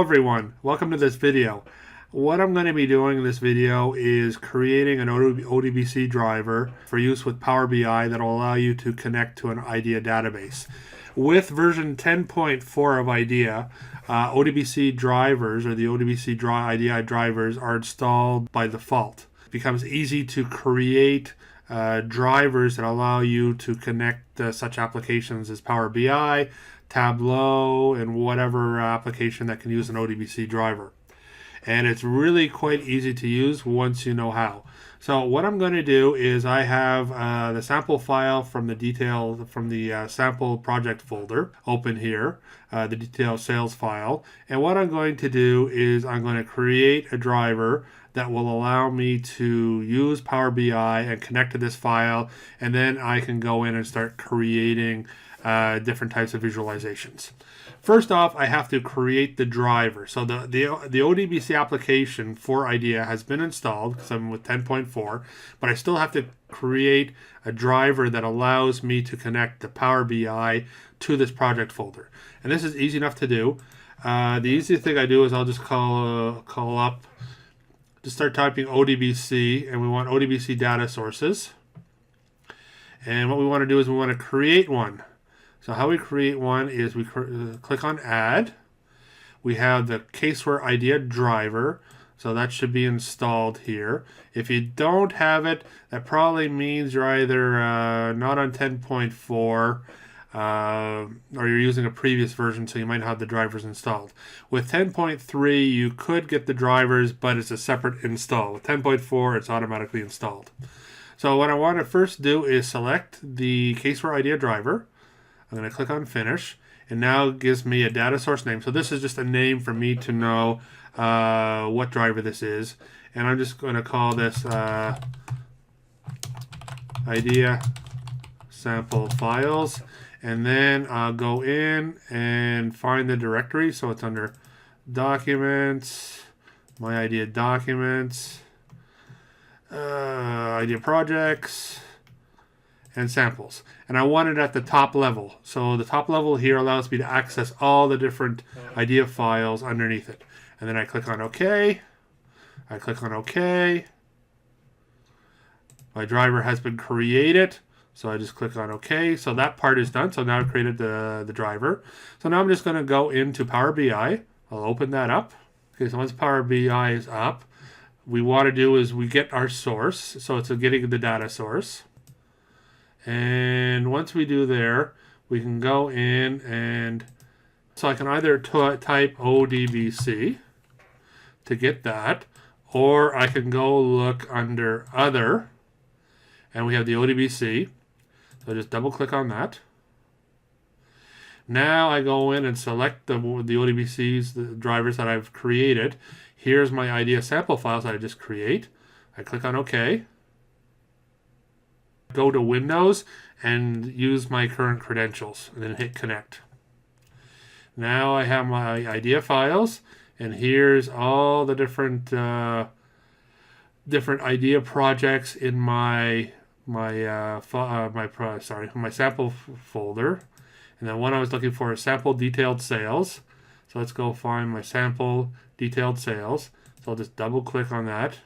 everyone, welcome to this video. What I'm going to be doing in this video is creating an ODBC driver for use with Power BI that will allow you to connect to an IDEA database. With version 10.4 of IDEA, ODBC drivers or the ODBC IDEA drivers are installed by default. It becomes easy to create drivers that allow you to connect such applications as Power BI, Tableau, and whatever application that can use an ODBC driver. And it's really quite easy to use once you know how. So what I'm going to do is I have the sample file from the sample project folder open here, the detail sales file. And what I'm going to do is I'm going to create a driver that will allow me to use Power BI and connect to this file, and then I can go in and start creating different types of visualizations. First off, I have to create the driver. So the ODBC application for IDEA has been installed because I'm with 10.4, but I still have to create a driver that allows me to connect the Power BI to this project folder. And this is easy enough to do. The easiest thing I do is I'll just call up, just start typing ODBC, and we want ODBC data sources. And what we want to do is we want to create one. So how we create one is we click on Add. We have the CaseWare IDEA driver, so that should be installed here. If you don't have it, that probably means you're either not on 10.4 or you're using a previous version, so you might have the drivers installed. With 10.3, you could get the drivers, but it's a separate install. With 10.4, it's automatically installed. So what I want to first do is select the CaseWare IDEA driver. I'm going to click on Finish, and now it gives me a data source name. So this is just a name for me to know what driver this is. And I'm just going to call this IDEA sample files. And then I'll go in and find the directory. So it's under Documents, My IDEA Documents, IDEA Projects, and Samples. And I want it at the top level. So the top level here allows me to access all the different IDEA files underneath it. And then I click on OK. I click on OK. My driver has been created. So I just click on OK. So that part is done. So now I've created the driver. So now I'm just going to go into Power BI. I'll open that up. Okay, so once Power BI is up, we want to do is we get our source. So it's getting the data source. And once we do there, we can go in and so I can either type ODBC to get that, or I can go look under Other, and we have the ODBC. So just double click on that. Now I go in and select the ODBCs, the drivers that I've created. Here's my IDEA sample files that I just create. I click on OK. Go to Windows and use my current credentials, and then hit Connect. Now I have my IDEA files, and here's all the different IDEA projects in my sample folder. And then one I was looking for is sample detailed sales. So let's go find my sample detailed sales. So I'll just double click on that,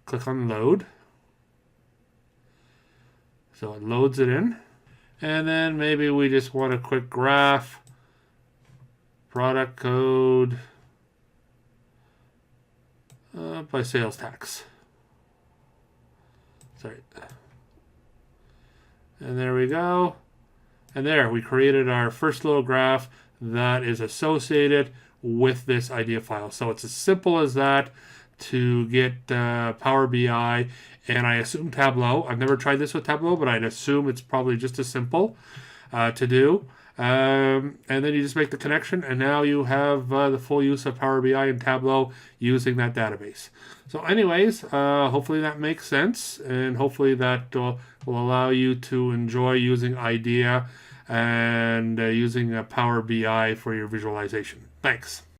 click on Load. So it loads it in. And then maybe we just want a quick graph, product code by sales tax. Sorry. And there we go. And there, we created our first little graph that is associated with this IDEA file. So it's as simple as that to get Power BI, and I assume Tableau. I've never tried this with Tableau, but I'd assume it's probably just as simple to do. And then you just make the connection, and now you have the full use of Power BI and Tableau using that database. So anyways, hopefully that makes sense, and hopefully that will allow you to enjoy using IDEA and using Power BI for your visualization. Thanks.